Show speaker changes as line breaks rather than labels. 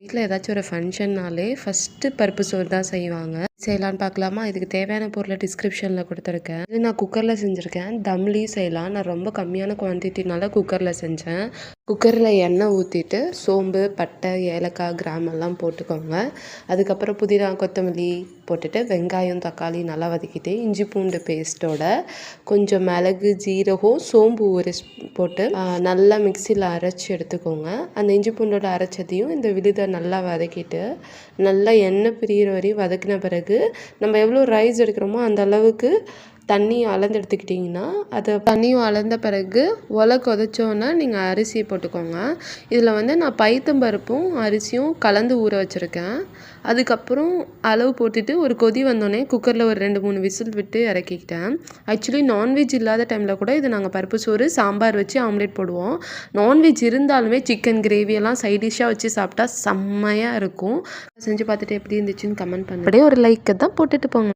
வீட்டில் ஏதாச்சும் ஒரு ஃபங்க்ஷன்னாலே ஃபஸ்ட்டு பருப்பு சோறு தான் செய்வாங்க. செய்யலான்னு பார்க்கலாமா? இதுக்கு தேவையான பொருளை டிஸ்கிரிப்ஷனில் கொடுத்துருக்கேன். இது நான் குக்கரில் செஞ்சுருக்கேன். தம்லேயும் செய்யலாம். நான் ரொம்ப கம்மியான குவான்டிட்டினால குக்கரில் செஞ்சேன். குக்கரில் எண்ணெய் ஊற்றிட்டு சோம்பு, பட்டை, ஏலக்காய், கிராமெல்லாம் போட்டுக்கோங்க. அதுக்கப்புறம் புதினா, கொத்தமல்லி போட்டுட்டு வெங்காயம், தக்காளி நல்லா வதக்கிட்டு இஞ்சி பூண்டு பேஸ்ட்டோட கொஞ்சம் மிளகு, ஜீரகம், சோம்பு ஒரு போட்டு நல்லா மிக்சியில் அரைச்சி எடுத்துக்கோங்க. அந்த இஞ்சி பூண்டோட அரைச்சதையும் இந்த விழுதை நல்லா வதக்கிட்டு நல்லா எண்ணெய் பிரிகிற வரையும் வதக்கின பிறகு நம்ம எவ்வளோ ரைஸ் எடுக்கிறோமோ அந்த அளவுக்கு தண்ணி அளந்து எடுத்துக்கிட்டிங்கன்னா அதை தண்ணியும் அளந்த பிறகு கொதிச்சோன்னா நீங்கள் அரிசியை போட்டுக்கோங்க. இதில் நான் பைத்தம்பருப்பும் அரிசியும் கலந்து ஊற வச்சுருக்கேன். அதுக்கப்புறம் அளவு போட்டுட்டு ஒரு கொதி வந்தோடனே குக்கரில் ஒரு 2-3 விசில் விட்டு இறக்கிக்கிட்டேன். ஆக்சுவலி நான்வெஜ் இல்லாத டைமில் கூட இது நாங்கள் பருப்பு சோறு சாம்பார் வச்சு ஆம்லேட் போடுவோம். நான்வெஜ் இருந்தாலுமே சிக்கன் கிரேவியெல்லாம் சைட் டிஷ்ஷாக வச்சு சாப்பிட்டா செம்மையாக இருக்கும். செஞ்சு பார்த்துட்டு எப்படி இருந்துச்சுன்னு கமெண்ட் பண்ணி அப்படியே ஒரு லைக்கை தான் போட்டுட்டு போங்க.